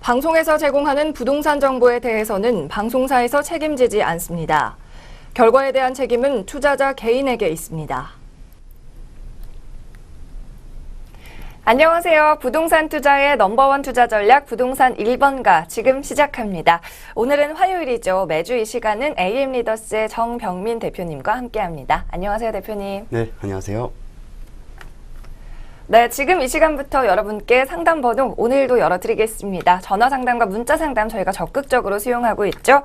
방송에서 제공하는 부동산 정보에 대해서는 방송사에서 책임지지 않습니다. 결과에 대한 책임은 투자자 개인에게 있습니다. 안녕하세요. 부동산 투자의 넘버원 투자 전략 부동산 1번가 지금 시작합니다. 오늘은 화요일이죠. 매주 이 시간은 AM 리더스의 정병민 대표님과 함께합니다. 안녕하세요, 대표님. 네, 안녕하세요. 네, 지금 이 시간부터 여러분께 상담 번호 오늘도 열어드리겠습니다. 전화 상담과 문자 상담 저희가 적극적으로 수용하고 있죠.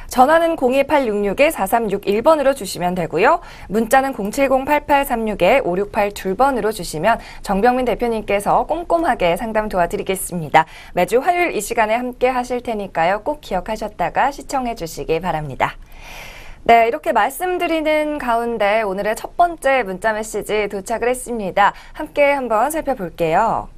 전화는 02866-4361번으로 주시면 되고요. 문자는 070-8836-5682번으로 주시면 정병민 대표님께서 꼼꼼하게 상담 도와드리겠습니다. 매주 화요일 이 시간에 함께 하실 테니까요. 꼭 기억하셨다가 시청해 주시기 바랍니다. 네, 이렇게 말씀드리는 가운데 오늘의 첫 번째 문자 메시지 도착을 했습니다. 함께 한번 살펴볼게요.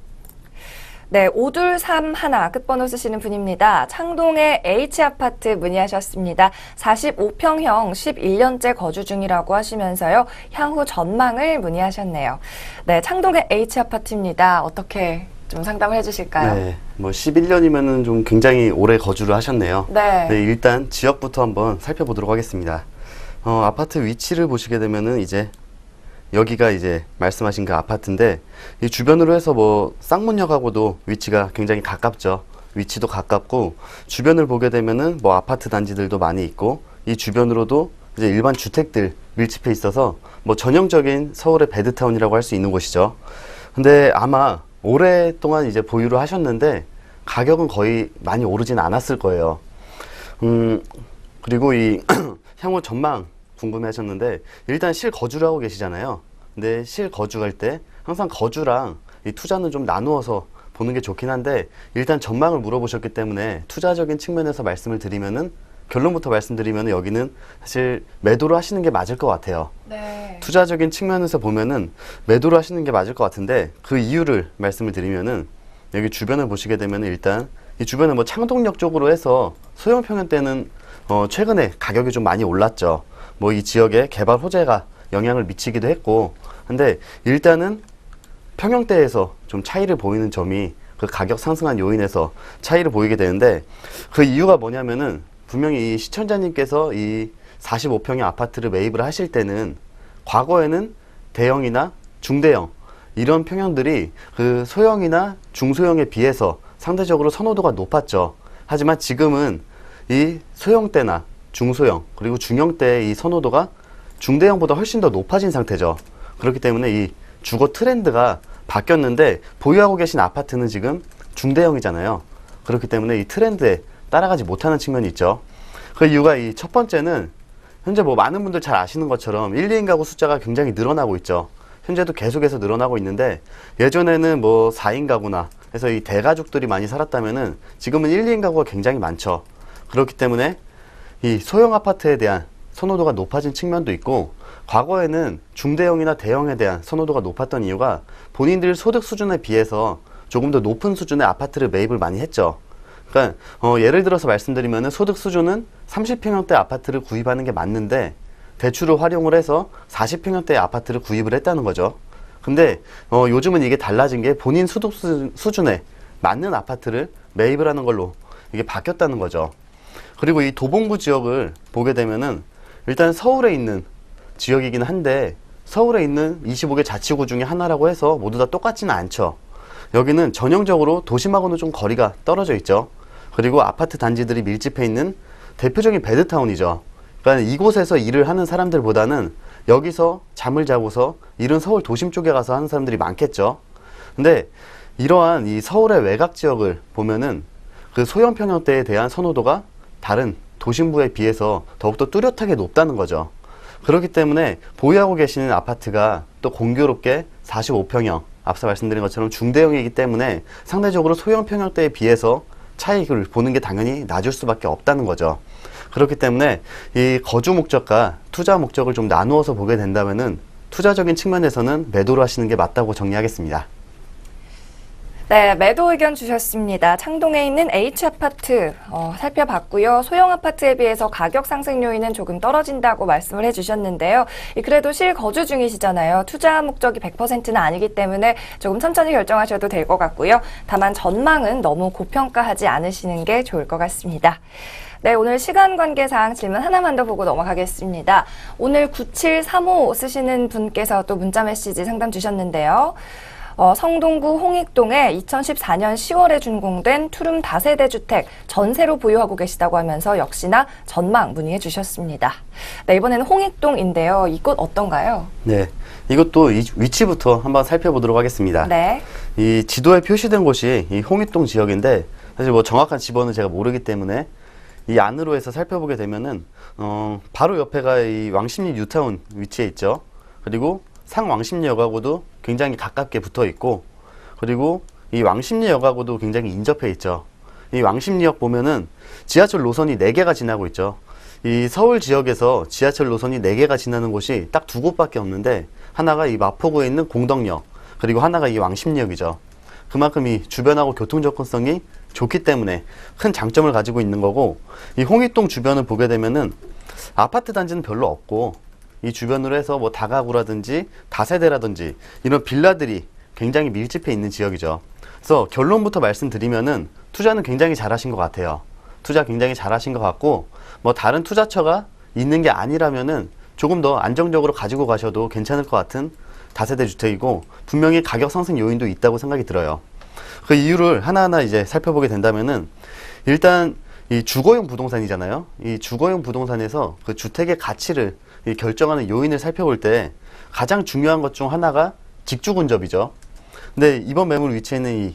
네, 5231 끝번호 쓰시는 분입니다. 창동의 H아파트 문의하셨습니다. 45평형 11년째 거주 중이라고 하시면서요. 향후 전망을 문의하셨네요. 네, 창동의 H아파트입니다. 어떻게 좀 상담을 해주실까요? 네, 뭐 11년이면은 좀 굉장히 오래 거주를 하셨네요. 네. 네, 일단 지역부터 한번 살펴보도록 하겠습니다. 아파트 위치를 보시게 되면은 이제 여기가 이제 말씀하신 그 아파트인데 이 주변으로 해서 뭐 쌍문역하고도 위치가 굉장히 가깝죠. 위치도 가깝고 주변을 보게 되면은 뭐 아파트 단지들도 많이 있고 이 주변으로도 이제 일반 주택들 밀집해 있어서 뭐 전형적인 서울의 베드타운이라고 할 수 있는 곳이죠. 근데 아마 오랫동안 이제 보유를 하셨는데 가격은 거의 많이 오르진 않았을 거예요. 그리고 이 향후 전망 궁금해 하셨는데 일단 실거주를 하고 계시잖아요. 근데 실거주할 때 항상 거주랑 이 투자는 좀 나누어서 보는 게 좋긴 한데 일단 전망을 물어보셨기 때문에 투자적인 측면에서 말씀을 드리면은 결론부터 말씀드리면 여기는 사실 매도를 하시는 게 맞을 것 같아요. 네. 투자적인 측면에서 보면은 매도를 하시는 게 맞을 것 같은데 그 이유를 말씀을 드리면은 여기 주변을 보시게 되면은 일단 이 주변에 뭐 창동역 쪽으로 해서 소형 평형대는 최근에 가격이 좀 많이 올랐죠. 뭐 이 지역에 개발 호재가 영향을 미치기도 했고 근데 일단은 평형대에서 좀 차이를 보이는 점이 그 가격 상승한 요인에서 차이를 보이게 되는데 그 이유가 뭐냐면은 분명히 이 시청자님께서 이 45평의 아파트를 매입을 하실 때는 과거에는 대형이나 중대형 이런 평형들이 그 소형이나 중소형에 비해서 상대적으로 선호도가 높았죠. 하지만 지금은 이 소형대나 중소형 그리고 중형대의 이 선호도가 중대형보다 훨씬 더 높아진 상태죠. 그렇기 때문에 이 주거 트렌드가 바뀌었는데 보유하고 계신 아파트는 지금 중대형이잖아요. 그렇기 때문에 이 트렌드에 따라가지 못하는 측면이 있죠. 그 이유가 이 첫 번째는 현재 뭐 많은 분들 잘 아시는 것처럼 1, 2인 가구 숫자가 굉장히 늘어나고 있죠. 현재도 계속해서 늘어나고 있는데 예전에는 뭐 4인 가구나 해서 이 대가족들이 많이 살았다면은 지금은 1, 2인 가구가 굉장히 많죠. 그렇기 때문에 이 소형 아파트에 대한 선호도가 높아진 측면도 있고 과거에는 중대형이나 대형에 대한 선호도가 높았던 이유가 본인들 소득 수준에 비해서 조금 더 높은 수준의 아파트를 매입을 많이 했죠. 그러니까 예를 들어서 말씀드리면 소득 수준은 30평형대 아파트를 구입하는 게 맞는데 대출을 활용을 해서 40평형대 아파트를 구입을 했다는 거죠. 근데 요즘은 이게 달라진 게 본인 소득 수준에 맞는 아파트를 매입을 하는 걸로 이게 바뀌었다는 거죠. 그리고 이 도봉구 지역을 보게 되면은 일단 서울에 있는 지역이긴 한데 서울에 있는 25개 자치구 중에 하나라고 해서 모두 다 똑같지는 않죠. 여기는 전형적으로 도심하고는 좀 거리가 떨어져 있죠. 그리고 아파트 단지들이 밀집해 있는 대표적인 베드타운이죠. 그러니까 이곳에서 일을 하는 사람들보다는 여기서 잠을 자고서 일은 서울 도심 쪽에 가서 하는 사람들이 많겠죠. 근데 이러한 이 서울의 외곽 지역을 보면은 그 소형 평형대에 대한 선호도가 다른 도심부에 비해서 더욱더 뚜렷하게 높다는 거죠. 그렇기 때문에 보유하고 계시는 아파트가 또 공교롭게 45평형, 앞서 말씀드린 것처럼 중대형이기 때문에 상대적으로 소형 평형대에 비해서 차익을 보는 게 당연히 낮을 수밖에 없다는 거죠. 그렇기 때문에 이 거주 목적과 투자 목적을 좀 나누어서 보게 된다면은 투자적인 측면에서는 매도를 하시는 게 맞다고 정리하겠습니다. 네, 매도 의견 주셨습니다. 창동에 있는 H아파트 살펴봤고요. 소형 아파트에 비해서 가격 상승 요인은 조금 떨어진다고 말씀을 해주셨는데요. 그래도 실거주 중이시잖아요. 투자 목적이 100%는 아니기 때문에 조금 천천히 결정하셔도 될 것 같고요. 다만 전망은 너무 고평가하지 않으시는 게 좋을 것 같습니다. 네, 오늘 시간 관계상 질문 하나만 더 보고 넘어가겠습니다. 오늘 9735 쓰시는 분께서 또 문자 메시지 상담 주셨는데요. 성동구 홍익동에 2014년 10월에 준공된 투룸 다세대 주택 전세로 보유하고 계시다고 하면서 역시나 전망 문의해 주셨습니다. 네, 이번에는 홍익동인데요. 이곳 어떤가요? 네, 이것도 위치부터 한번 살펴보도록 하겠습니다. 네. 이 지도에 표시된 곳이 이 홍익동 지역인데 사실 뭐 정확한 지번은 제가 모르기 때문에 이 안으로 해서 살펴보게 되면은 바로 옆에가 이 왕십리 뉴타운 위치에 있죠. 그리고 상왕십리역하고도 굉장히 가깝게 붙어 있고, 그리고 이 왕십리역하고도 굉장히 인접해 있죠. 이 왕십리역 보면은 지하철 노선이 4개가 지나고 있죠. 이 서울 지역에서 지하철 노선이 4개가 지나는 곳이 딱 2곳밖에 없는데, 하나가 이 마포구에 있는 공덕역, 그리고 하나가 이 왕십리역이죠. 그만큼 이 주변하고 교통 접근성이 좋기 때문에 큰 장점을 가지고 있는 거고, 이 홍익동 주변을 보게 되면은 아파트 단지는 별로 없고, 이 주변으로 해서 뭐 다가구라든지 다세대라든지 이런 빌라들이 굉장히 밀집해 있는 지역이죠. 그래서 결론부터 말씀드리면은 투자는 굉장히 잘하신 것 같아요. 투자 굉장히 잘하신 것 같고, 뭐 다른 투자처가 있는 게 아니라면은 조금 더 안정적으로 가지고 가셔도 괜찮을 것 같은 다세대 주택이고, 분명히 가격 상승 요인도 있다고 생각이 들어요. 그 이유를 하나하나 이제 살펴보게 된다면은, 일단 이 주거용 부동산이잖아요. 이 주거용 부동산에서 그 주택의 가치를 결정하는 요인을 살펴볼 때 가장 중요한 것 중 하나가 직주 근접이죠. 근데 이번 매물 위치에는 이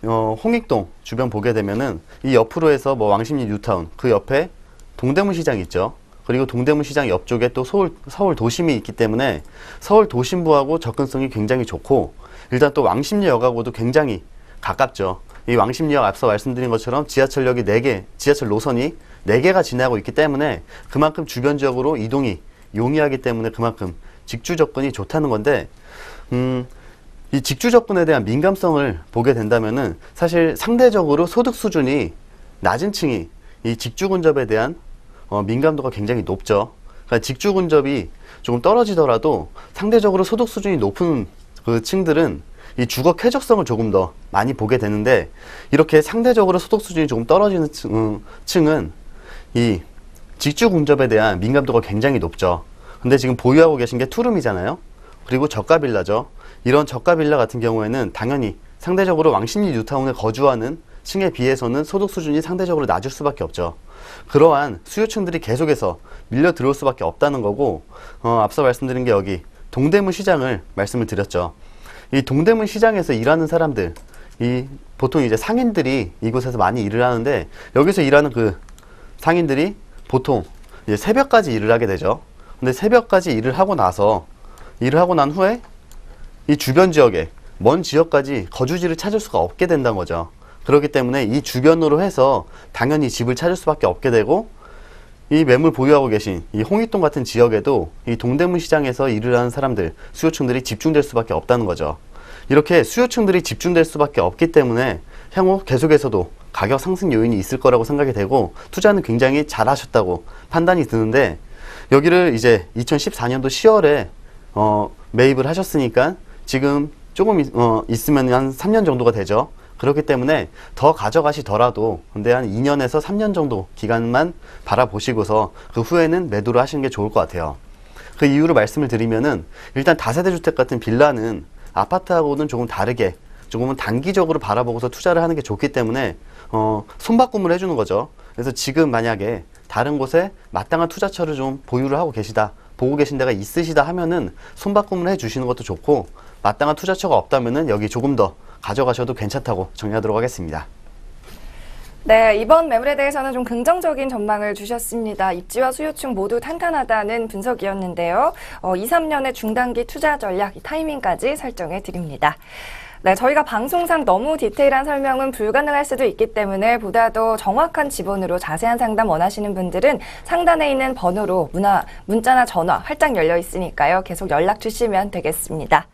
홍익동 주변 보게 되면은 이 옆으로 해서 뭐 왕십리 뉴타운, 그 옆에 동대문 시장이 있죠. 그리고 동대문 시장 옆쪽에 또 서울 도심이 있기 때문에 서울 도심부하고 접근성이 굉장히 좋고, 일단 또 왕십리역하고도 굉장히 가깝죠. 이 왕십리역 앞서 말씀드린 것처럼 지하철역이 4개, 지하철 노선이 4개가 지나고 있기 때문에 그만큼 주변 지역으로 이동이 용이하기 때문에 그만큼 직주 접근이 좋다는 건데, 이 직주 접근에 대한 민감성을 보게 된다면은 사실 상대적으로 소득 수준이 낮은 층이 이 직주 근접에 대한 민감도가 굉장히 높죠. 그러니까 직주 근접이 조금 떨어지더라도 상대적으로 소득 수준이 높은 그 층들은 이 주거 쾌적성을 조금 더 많이 보게 되는데, 이렇게 상대적으로 소득 수준이 조금 떨어지는 층은 이 직주 근접에 대한 민감도가 굉장히 높죠. 근데 지금 보유하고 계신 게 투룸이잖아요. 그리고 저가 빌라죠. 이런 저가 빌라 같은 경우에는 당연히 상대적으로 왕십리 뉴타운에 거주하는 층에 비해서는 소득 수준이 상대적으로 낮을 수밖에 없죠. 그러한 수요층들이 계속해서 밀려 들어올 수밖에 없다는 거고, 앞서 말씀드린 게 여기 동대문 시장을 말씀을 드렸죠. 이 동대문 시장에서 일하는 사람들, 보통 이제 상인들이 이곳에서 많이 일을 하는데, 여기서 일하는 그 상인들이 보통 이제 새벽까지 일을 하게 되죠. 근데 새벽까지 일을 하고 난 후에 이 주변 지역에 먼 지역까지 거주지를 찾을 수가 없게 된다는 거죠. 그렇기 때문에 이 주변으로 해서 당연히 집을 찾을 수밖에 없게 되고, 이 매물 보유하고 계신 이 홍익동 같은 지역에도 이 동대문 시장에서 일을 하는 사람들, 수요층들이 집중될 수밖에 없다는 거죠. 이렇게 수요층들이 집중될 수밖에 없기 때문에 향후 계속해서도 가격 상승 요인이 있을 거라고 생각이 되고, 투자는 굉장히 잘하셨다고 판단이 드는데, 여기를 이제 2014년도 10월에 매입을 하셨으니까 지금 조금 있으면 한 3년 정도가 되죠. 그렇기 때문에 더 가져가시더라도 근데 한 2년에서 3년 정도 기간만 바라보시고서 그 후에는 매도를 하시는 게 좋을 것 같아요. 그 이유를 말씀을 드리면은, 일단 다세대 주택 같은 빌라는 아파트하고는 조금 다르게 조금은 단기적으로 바라보고서 투자를 하는 게 좋기 때문에 손바꿈을 해주는 거죠. 그래서 지금 만약에 다른 곳에 마땅한 투자처를 좀 보유를 하고 계시다, 보고 계신 데가 있으시다 하면은 손바꿈을 해주시는 것도 좋고, 마땅한 투자처가 없다면은 여기 조금 더 가져가셔도 괜찮다고 정리하도록 하겠습니다. 네, 이번 매물에 대해서는 좀 긍정적인 전망을 주셨습니다. 입지와 수요층 모두 탄탄하다는 분석이었는데요. 2, 3년의 중단기 투자 전략, 타이밍까지 설정해 드립니다. 네, 저희가 방송상 너무 디테일한 설명은 불가능할 수도 있기 때문에 보다 더 정확한 지번으로 자세한 상담 원하시는 분들은 상단에 있는 번호로 문자나 전화 활짝 열려 있으니까요. 계속 연락 주시면 되겠습니다.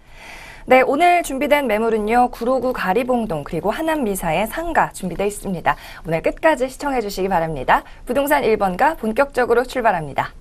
네, 오늘 준비된 매물은요. 구로구 가리봉동 그리고 하남미사의 상가 준비되어 있습니다. 오늘 끝까지 시청해 주시기 바랍니다. 부동산 1번가 본격적으로 출발합니다.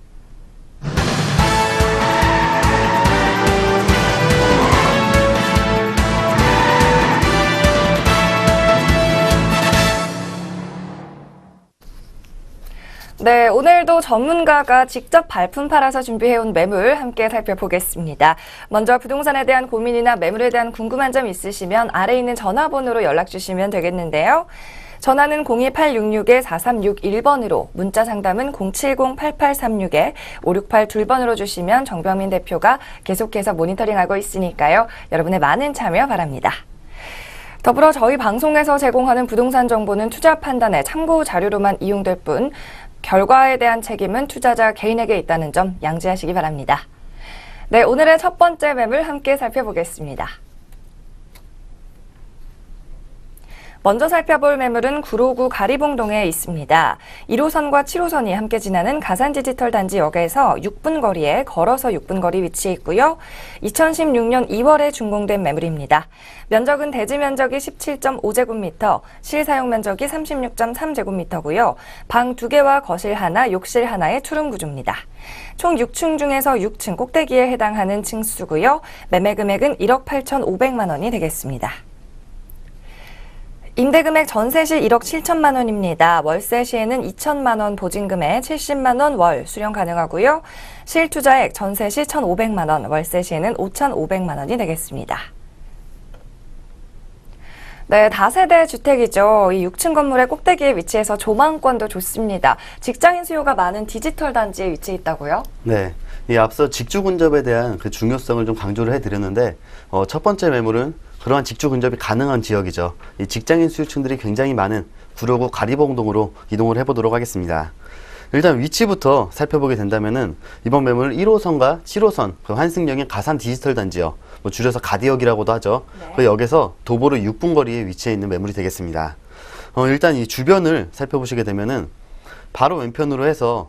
네, 오늘도 전문가가 직접 발품 팔아서 준비해온 매물 함께 살펴보겠습니다. 먼저 부동산에 대한 고민이나 매물에 대한 궁금한 점 있으시면 아래 있는 전화번호로 연락 주시면 되겠는데요. 전화는 02866-4361번으로, 문자 상담은 070-8836-5682번으로 주시면 정병민 대표가 계속해서 모니터링하고 있으니까요. 여러분의 많은 참여 바랍니다. 더불어 저희 방송에서 제공하는 부동산 정보는 투자 판단에 참고 자료로만 이용될 뿐 결과에 대한 책임은 투자자 개인에게 있다는 점 양지하시기 바랍니다. 네, 오늘의 첫 번째 매물 함께 살펴보겠습니다. 먼저 살펴볼 매물은 구로구 가리봉동에 있습니다. 1호선과 7호선이 함께 지나는 가산 디지털 단지역에서 6분 거리에 걸어서 6분 거리 위치해 있고요. 2016년 2월에 준공된 매물입니다. 면적은 대지 면적이 17.5제곱미터, 실사용 면적이 36.3제곱미터고요. 방 2개와 거실 하나, 욕실 하나의 투룸 구조입니다. 총 6층 중에서 6층 꼭대기에 해당하는 층수고요. 매매 금액은 1억 8,500만 원이 되겠습니다. 임대금액 전세 시 1억 7천만 원입니다. 월세 시에는 2천만 원 보증금에 70만 원 월 수령 가능하고요. 실투자액 전세 시 1,500만 원, 월세 시에는 5,500만 원이 되겠습니다. 네, 다세대 주택이죠. 이 6층 건물의 꼭대기에 위치해서 조망권도 좋습니다. 직장인 수요가 많은 디지털 단지에 위치해 있다고요? 네, 이 앞서 직주 근접에 대한 그 중요성을 좀 강조를 해드렸는데 첫 번째 매물은 그러한 직주 근접이 가능한 지역이죠. 이 직장인 수요층들이 굉장히 많은 구로구 가리봉동으로 이동을 해보도록 하겠습니다. 일단 위치부터 살펴보게 된다면은 이번 매물은 1호선과 7호선 그 환승역인 가산 디지털 단지역, 뭐 줄여서 가디역이라고도 하죠. 네. 그 역에서 도보로 6분 거리에 위치해 있는 매물이 되겠습니다. 일단 이 주변을 살펴보시게 되면은 바로 왼편으로 해서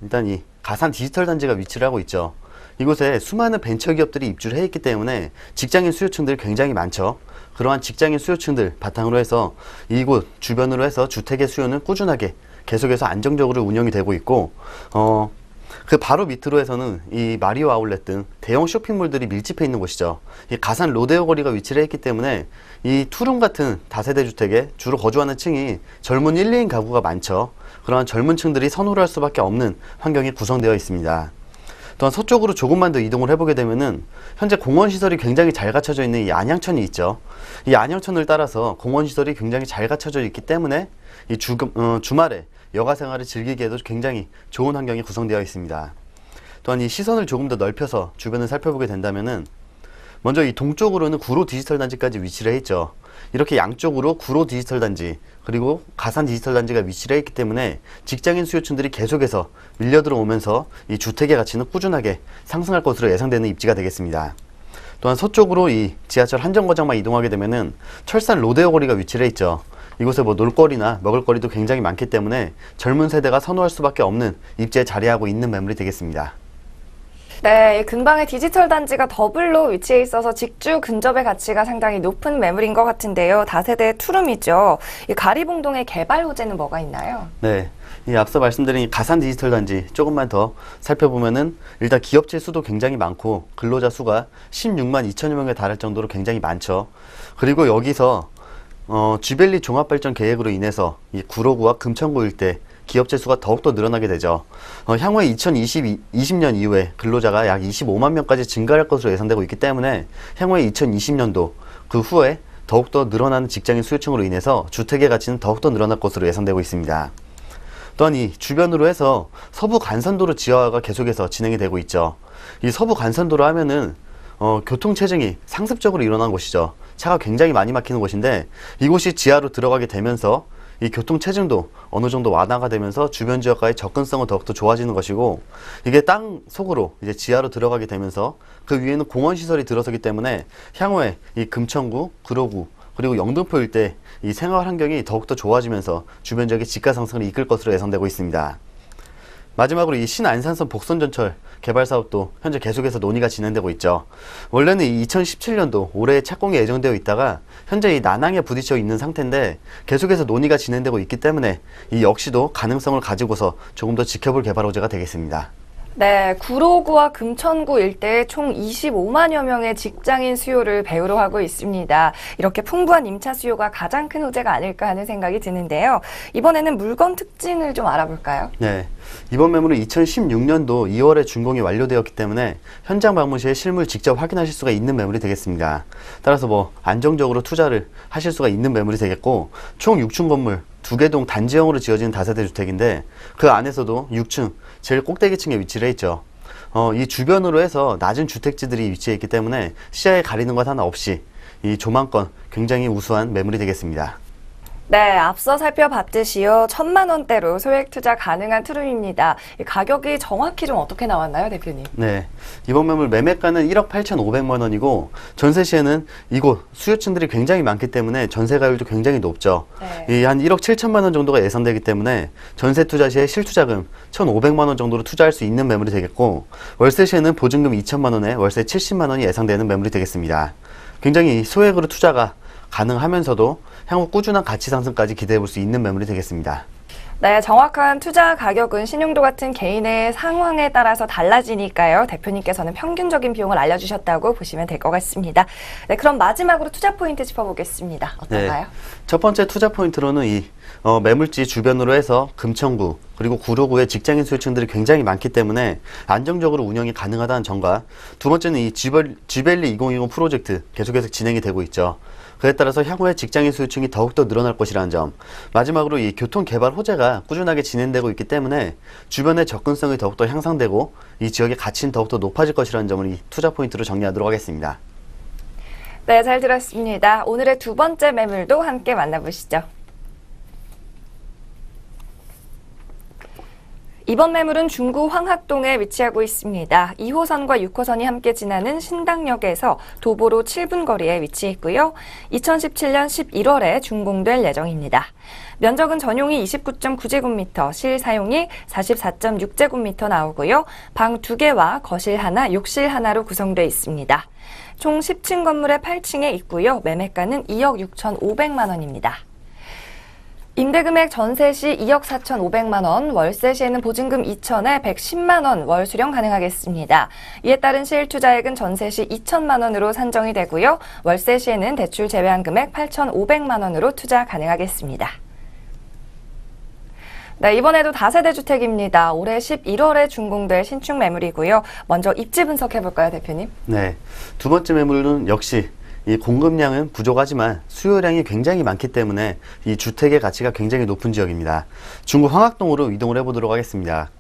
일단 이 가산 디지털 단지가 위치를 하고 있죠. 이곳에 수많은 벤처기업들이 입주를 해 있기 때문에 직장인 수요층들이 굉장히 많죠. 그러한 직장인 수요층들 바탕으로 해서 이곳 주변으로 해서 주택의 수요는 꾸준하게 계속해서 안정적으로 운영이 되고 있고 그 바로 밑으로 해서는 이 마리오 아울렛 등 대형 쇼핑몰들이 밀집해 있는 곳이죠. 이 가산 로데오 거리가 위치를 했기 때문에 이 투룸 같은 다세대 주택에 주로 거주하는 층이 젊은 1, 2인 가구가 많죠. 그러한 젊은 층들이 선호를 할 수밖에 없는 환경이 구성되어 있습니다. 또한 서쪽으로 조금만 더 이동을 해보게 되면은 현재 공원시설이 굉장히 잘 갖춰져 있는 이 안양천이 있죠. 이 안양천을 따라서 공원시설이 굉장히 잘 갖춰져 있기 때문에 이 주말에 여가 생활을 즐기기에도 굉장히 좋은 환경이 구성되어 있습니다. 또한 이 시선을 조금 더 넓혀서 주변을 살펴보게 된다면은 먼저 이 동쪽으로는 구로 디지털 단지까지 위치를 해 있죠. 이렇게 양쪽으로 구로 디지털 단지 그리고 가산 디지털 단지가 위치를 해 있기 때문에 직장인 수요층들이 계속해서 밀려 들어오면서 이 주택의 가치는 꾸준하게 상승할 것으로 예상되는 입지가 되겠습니다. 또한 서쪽으로 이 지하철 한정거장만 이동하게 되면은 철산 로데오 거리가 위치를 해 있죠. 이곳에 뭐 놀거리나 먹을거리도 굉장히 많기 때문에 젊은 세대가 선호할 수밖에 없는 입지에 자리하고 있는 매물이 되겠습니다. 네, 근방에 디지털 단지가 더블로 위치해 있어서 직주 근접의 가치가 상당히 높은 매물인 것 같은데요. 다세대 투룸이죠. 이 가리봉동의 개발 호재는 뭐가 있나요? 네, 이 앞서 말씀드린 이 가산 디지털 단지 조금만 더 살펴보면은 일단 기업체 수도 굉장히 많고 근로자 수가 16만 2천여 명에 달할 정도로 굉장히 많죠. 그리고 여기서 쥐밸리 종합발전 계획으로 인해서 이 구로구와 금천구 일대 기업체 수가 더욱더 늘어나게 되죠. 향후에 2020년 이후에 근로자가 약 25만 명까지 증가할 것으로 예상되고 있기 때문에 향후에 2020년도 그 후에 더욱더 늘어나는 직장인 수요층으로 인해서 주택의 가치는 더욱더 늘어날 것으로 예상되고 있습니다. 또한 이 주변으로 해서 서부 간선도로 지하화가 계속해서 진행이 되고 있죠. 이 서부 간선도로 하면은 교통체증이 상습적으로 일어나는 곳이죠. 차가 굉장히 많이 막히는 곳인데 이곳이 지하로 들어가게 되면서 이 교통체증도 어느 정도 완화가 되면서 주변 지역과의 접근성은 더욱더 좋아지는 것이고 이게 땅 속으로 이제 지하로 들어가게 되면서 그 위에는 공원시설이 들어서기 때문에 향후에 이 금천구, 구로구 그리고 영등포 일대 이 생활 환경이 더욱더 좋아지면서 주변 지역의 집가 상승을 이끌 것으로 예상되고 있습니다. 마지막으로 이 신안산선 복선전철 개발 사업도 현재 계속해서 논의가 진행되고 있죠. 원래는 이 2017년도 올해 착공이 예정되어 있다가 현재 이 난항에 부딪혀 있는 상태인데 계속해서 논의가 진행되고 있기 때문에 이 역시도 가능성을 가지고서 조금 더 지켜볼 개발 호재가 되겠습니다. 네, 구로구와 금천구 일대에 총 25만여 명의 직장인 수요를 배우로 하고 있습니다. 이렇게 풍부한 임차 수요가 가장 큰 호재가 아닐까 하는 생각이 드는데요. 이번에는 물건 특징을 좀 알아볼까요? 네, 이번 매물은 2016년도 2월에 준공이 완료되었기 때문에 현장 방문 시에 실물 직접 확인하실 수가 있는 매물이 되겠습니다. 따라서 안정적으로 투자를 하실 수가 있는 매물이 되겠고, 총 6층 건물 2개 동 단지형으로 지어진 다세대 주택인데 그 안에서도 6층 제일 꼭대기층에 위치를 했죠. 이 주변으로 해서 낮은 주택지들이 위치해 있기 때문에 시야에 가리는 것 하나 없이 이 조망권 굉장히 우수한 매물이 되겠습니다. 네, 앞서 살펴봤듯이요. 1,000만 원대로 소액 투자 가능한 투룸입니다. 이 가격이 정확히 좀 어떻게 나왔나요, 대표님? 네, 이번 매물 매매가는 1억 8,500만 원이고 전세 시에는 이곳 수요층들이 굉장히 많기 때문에 전세가율도 굉장히 높죠. 네. 이 한 1억 7천만 원 정도가 예상되기 때문에 전세 투자 시에 실투자금 1,500만 원 정도로 투자할 수 있는 매물이 되겠고, 월세 시에는 보증금 2천만 원에 월세 70만 원이 예상되는 매물이 되겠습니다. 굉장히 소액으로 투자가 가능하면서도 향후 꾸준한 가치 상승까지 기대해 볼 수 있는 매물이 되겠습니다. 네, 정확한 투자 가격은 신용도 같은 개인의 상황에 따라서 달라지니까요. 대표님께서는 평균적인 비용을 알려주셨다고 보시면 될 것 같습니다. 네, 그럼 마지막으로 투자 포인트 짚어보겠습니다. 어떨까요? 네, 첫 번째 투자 포인트로는 이 매물지 주변으로 해서 금천구 그리고 구로구의 직장인 수요층들이 굉장히 많기 때문에 안정적으로 운영이 가능하다는 점과, 두 번째는 이 지벨리 2020 프로젝트 계속해서 진행이 되고 있죠. 그에 따라서 향후에 직장인 수요층이 더욱더 늘어날 것이라는 점, 마지막으로 이 교통 개발 호재가 꾸준하게 진행되고 있기 때문에 주변의 접근성이 더욱더 향상되고 이 지역의 가치는 더욱더 높아질 것이라는 점을 이 투자 포인트로 정리하도록 하겠습니다. 네, 잘 들었습니다. 오늘의 두 번째 매물도 함께 만나보시죠. 이번 매물은 중구 황학동에 위치하고 있습니다. 2호선과 6호선이 함께 지나는 신당역에서 도보로 7분 거리에 위치했고요. 2017년 11월에 준공될 예정입니다. 면적은 전용이 29.9제곱미터, 실사용이 44.6제곱미터 나오고요. 방 2개와 거실 하나, 욕실 하나로 구성되어 있습니다. 총 10층 건물에 8층에 있고요. 매매가는 2억 6,500만 원입니다. 임대금액 전세 시 2억 4,500만 원, 월세 시에는 보증금 2천에 110만 원 월 수령 가능하겠습니다. 이에 따른 실투자액은 전세 시 2천만 원으로 산정이 되고요. 월세 시에는 대출 제외한 금액 8,500만 원으로 투자 가능하겠습니다. 네, 이번에도 다세대 주택입니다. 올해 11월에 준공될 신축 매물이고요. 먼저 입지 분석해볼까요, 대표님? 네, 두 번째 매물은 역시 이 공급량은 부족하지만 수요량이 굉장히 많기 때문에 이 주택의 가치가 굉장히 높은 지역입니다. 중구 황학동으로 이동을 해보도록 하겠습니다.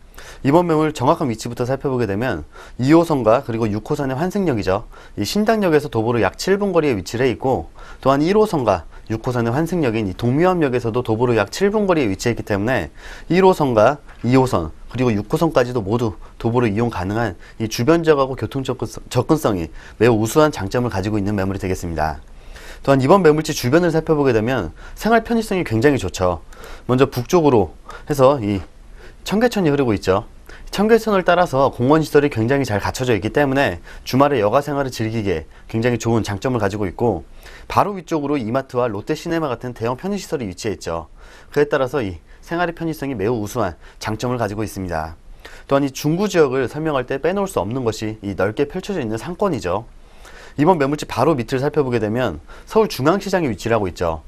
이번 매물 정확한 위치부터 살펴보게 되면 2호선과 그리고 6호선의 환승역이죠. 이 신당역에서 도보로 약 7분 거리에 위치를 해 있고, 또한 1호선과 6호선의 환승역인 이 동묘암역에서도 도보로 약 7분 거리에 위치했기 때문에 1호선과 2호선 그리고 6호선까지도 모두 도보로 이용 가능한 이 주변 지역하고 교통 접근성이 매우 우수한 장점을 가지고 있는 매물이 되겠습니다. 또한 이번 매물지 주변을 살펴보게 되면 생활 편의성이 굉장히 좋죠. 먼저 북쪽으로 해서 이 청계천이 흐르고 있죠. 청계천을 따라서 공원시설이 굉장히 잘 갖춰져 있기 때문에 주말에 여가 생활을 즐기기에 굉장히 좋은 장점을 가지고 있고, 바로 위쪽으로 이마트와 롯데시네마 같은 대형 편의시설이 위치해 있죠. 그에 따라서 이 생활의 편의성이 매우 우수한 장점을 가지고 있습니다. 또한 이 중구 지역을 설명할 때 빼놓을 수 없는 것이 이 넓게 펼쳐져 있는 상권이죠. 이번 매물지 바로 밑을 살펴보게 되면 서울중앙시장이 위치를 하고 있죠.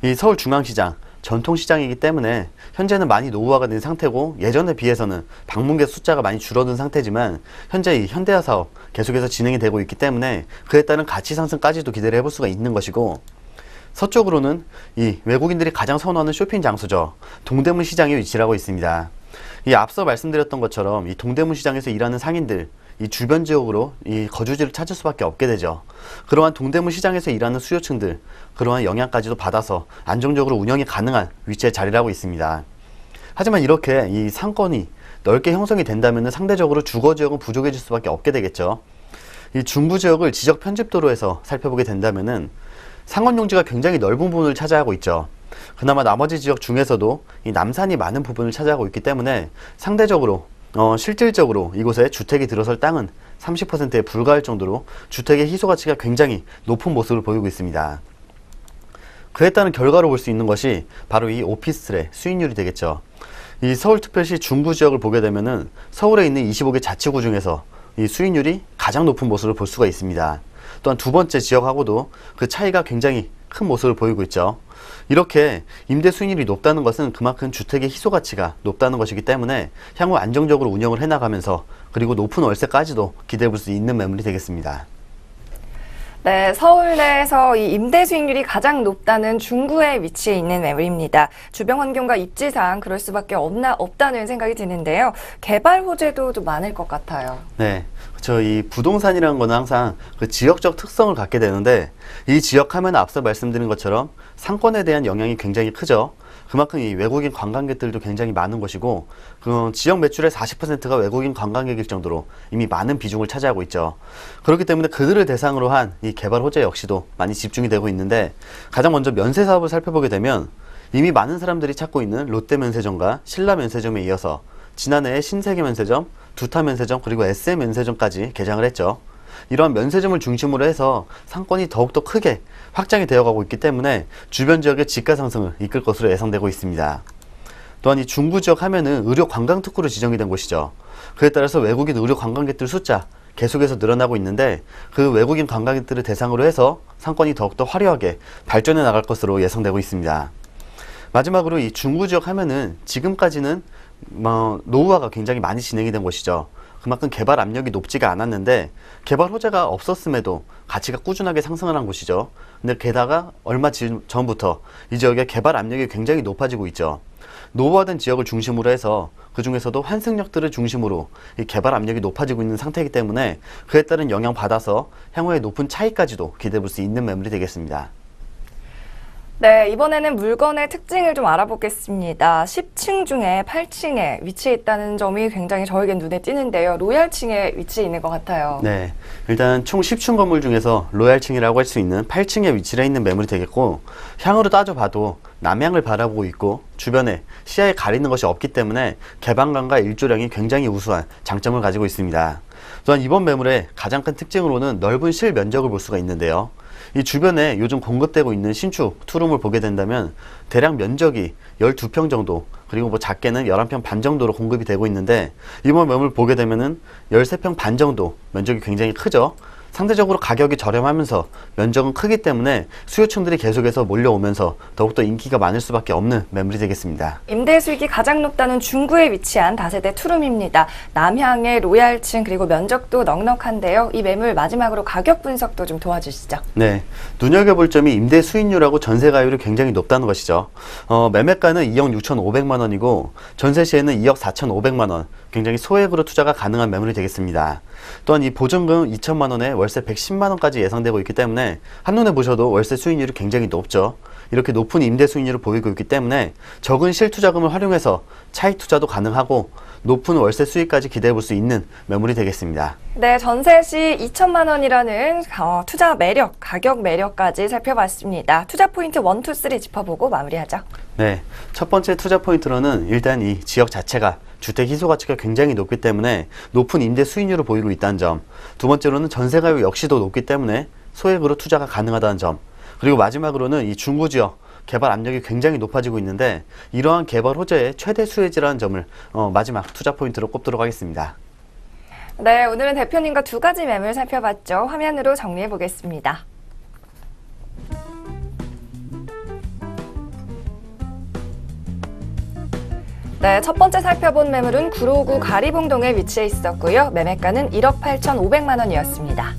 이 서울중앙시장 전통시장이기 때문에 현재는 많이 노후화가 된 상태고, 예전에 비해서는 방문객 숫자가 많이 줄어든 상태지만 현재 이 현대화 사업 계속해서 진행이 되고 있기 때문에 그에 따른 가치 상승까지도 기대를 해볼 수가 있는 것이고, 서쪽으로는 이 외국인들이 가장 선호하는 쇼핑 장소죠. 동대문 시장에 위치를 하고 있습니다. 이 앞서 말씀드렸던 것처럼 이 동대문 시장에서 일하는 상인들, 이 주변 지역으로 이 거주지를 찾을 수밖에 없게 되죠. 그러한 동대문 시장에서 일하는 수요층들, 그러한 영향까지도 받아서 안정적으로 운영이 가능한 위치에 자리를 하고 있습니다. 하지만 이렇게 이 상권이 넓게 형성이 된다면 상대적으로 주거 지역은 부족해질 수밖에 없게 되겠죠. 이 중부 지역을 지적 편집도로에서 살펴보게 된다면은 상권 용지가 굉장히 넓은 부분을 차지하고 있죠. 그나마 나머지 지역 중에서도 이 남산이 많은 부분을 차지하고 있기 때문에 상대적으로 실질적으로 이곳에 주택이 들어설 땅은 30%에 불과할 정도로 주택의 희소 가치가 굉장히 높은 모습을 보이고 있습니다. 그에 따른 결과로 볼 수 있는 것이 바로 이 오피스텔의 수익률이 되겠죠. 이 서울특별시 중구 지역을 보게 되면은 서울에 있는 25개 자치구 중에서 이 수익률이 가장 높은 모습을 볼 수가 있습니다. 또한 두 번째 지역하고도 그 차이가 굉장히 큰 모습을 보이고 있죠. 이렇게 임대 수익률이 높다는 것은 그만큼 주택의 희소 가치가 높다는 것이기 때문에 향후 안정적으로 운영을 해나가면서 그리고 높은 월세까지도 기대해 볼 수 있는 매물이 되겠습니다. 네, 서울 내에서 이 임대 수익률이 가장 높다는 중구에 위치해 있는 매물입니다. 주변 환경과 입지상 그럴 수밖에 없다는 생각이 드는데요. 개발 호재도 좀 많을 것 같아요. 네, 그렇죠. 이 부동산이라는 거는 항상 그 지역적 특성을 갖게 되는데 이 지역 하면 앞서 말씀드린 것처럼 상권에 대한 영향이 굉장히 크죠. 그만큼 이 외국인 관광객들도 굉장히 많은 곳이고 그 지역 매출의 40%가 외국인 관광객일 정도로 이미 많은 비중을 차지하고 있죠. 그렇기 때문에 그들을 대상으로 한 이 개발 호재 역시도 많이 집중이 되고 있는데 가장 먼저 면세 사업을 살펴보게 되면 이미 많은 사람들이 찾고 있는 롯데 면세점과 신라 면세점에 이어서 지난해에 신세계 면세점, 두타 면세점 그리고 SM 면세점까지 개장을 했죠. 이러한 면세점을 중심으로 해서 상권이 더욱더 크게 확장이 되어가고 있기 때문에 주변 지역의 집가 상승을 이끌 것으로 예상되고 있습니다. 또한 이 중구 지역 하면은 의료 관광 특구로 지정이 된 곳이죠. 그에 따라서 외국인 의료 관광객들 숫자 계속해서 늘어나고 있는데 그 외국인 관광객들을 대상으로 해서 상권이 더욱더 화려하게 발전해 나갈 것으로 예상되고 있습니다. 마지막으로 이 중구 지역 하면은 지금까지는 노후화가 굉장히 많이 진행이 된 곳이죠. 그만큼 개발 압력이 높지가 않았는데 개발 호재가 없었음에도 가치가 꾸준하게 상승을 한 곳이죠. 근데 게다가 얼마 전부터 이 지역의 개발 압력이 굉장히 높아지고 있죠. 노후화된 지역을 중심으로 해서 그 중에서도 환승역들을 중심으로 이 개발 압력이 높아지고 있는 상태이기 때문에 그에 따른 영향 받아서 향후에 높은 차이까지도 기대해 볼 수 있는 매물이 되겠습니다. 네, 이번에는 물건의 특징을 좀 알아보겠습니다. 10층 중에 8층에 위치해 있다는 점이 굉장히 저에겐 눈에 띄는데요. 로얄층에 위치해 있는 것 같아요. 네, 일단 총 10층 건물 중에서 로얄층이라고 할 수 있는 8층에 위치해 있는 매물이 되겠고 향으로 따져봐도 남향을 바라보고 있고 주변에 시야에 가리는 것이 없기 때문에 개방감과 일조량이 굉장히 우수한 장점을 가지고 있습니다. 또한 이번 매물의 가장 큰 특징으로는 넓은 실면적을 볼 수가 있는데요. 이 주변에 요즘 공급되고 있는 신축 투룸을 보게 된다면 대략 면적이 12평 정도 그리고 작게는 11평 반 정도로 공급이 되고 있는데 이번 매물 보게 되면은 13평 반 정도 면적이 굉장히 크죠. 상대적으로 가격이 저렴하면서 면적은 크기 때문에 수요층들이 계속해서 몰려오면서 더욱더 인기가 많을 수밖에 없는 매물이 되겠습니다. 임대 수익이 가장 높다는 중구에 위치한 다세대 투룸입니다. 남향의 로얄층 그리고 면적도 넉넉한데요. 이 매물 마지막으로 가격 분석도 좀 도와주시죠. 네, 눈여겨볼 점이 임대 수익률하고 전세가율이 굉장히 높다는 것이죠. 매매가는 2억 6,500만 원이고 전세 시에는 2억 4,500만 원, 굉장히 소액으로 투자가 가능한 매물이 되겠습니다. 또한 이 보증금 2천만 원에 월세 110만 원까지 예상되고 있기 때문에 한눈에 보셔도 월세 수익률이 굉장히 높죠. 이렇게 높은 임대 수익률을 보이고 있기 때문에 적은 실투자금을 활용해서 차익 투자도 가능하고 높은 월세 수익까지 기대해 볼 수 있는 매물이 되겠습니다. 네, 전세 시 2천만 원이라는 투자 매력, 가격 매력까지 살펴봤습니다. 투자 포인트 1, 2, 3 짚어보고 마무리하죠. 네, 첫 번째 투자 포인트로는 일단 이 지역 자체가 주택 희소 가치가 굉장히 높기 때문에 높은 임대 수익률을 보이고 있다는 점. 두 번째로는 전세가율 역시도 높기 때문에 소액으로 투자가 가능하다는 점. 그리고 마지막으로는 이 중구 지역 개발 압력이 굉장히 높아지고 있는데 이러한 개발 호재의 최대 수혜지라는 점을 마지막 투자 포인트로 꼽도록 하겠습니다. 네, 오늘은 대표님과 두 가지 매물 살펴봤죠. 화면으로 정리해 보겠습니다. 네, 첫 번째 살펴본 매물은 구로구 가리봉동에 위치해 있었고요. 매매가는 1억 8,500만 원이었습니다.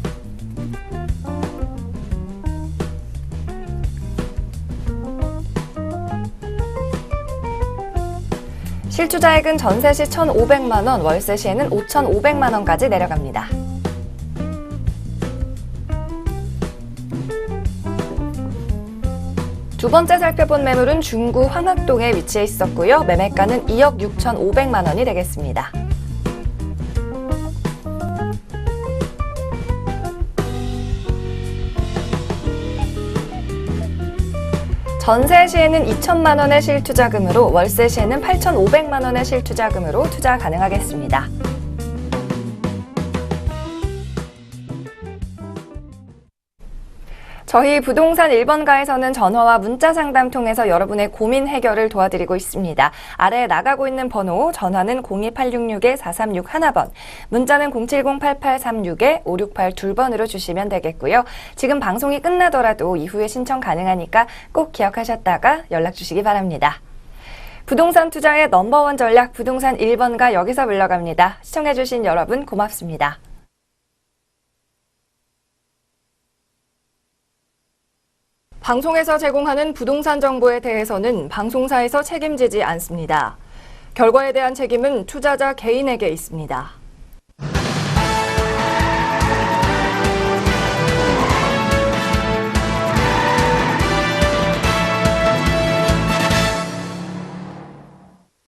실투자액은 전세 시 1,500만 원, 월세 시에는 5,500만 원까지 내려갑니다. 두 번째 살펴본 매물은 중구 황학동에 위치해 있었고요. 매매가는 2억 6,500만 원이 되겠습니다. 전세 시에는 2천만 원의 실투자금으로, 월세 시에는 8,500만 원의 실투자금으로 투자 가능하겠습니다. 저희 부동산 1번가에서는 전화와 문자 상담 통해서 여러분의 고민 해결을 도와드리고 있습니다. 아래에 나가고 있는 번호, 전화는 02866-4361번, 문자는 070-8836-5682번으로 주시면 되겠고요. 지금 방송이 끝나더라도 이후에 신청 가능하니까 꼭 기억하셨다가 연락 주시기 바랍니다. 부동산 투자의 넘버원 전략 부동산 1번가 여기서 물러갑니다. 시청해주신 여러분 고맙습니다. 방송에서 제공하는 부동산 정보에 대해서는 방송사에서 책임지지 않습니다. 결과에 대한 책임은 투자자 개인에게 있습니다.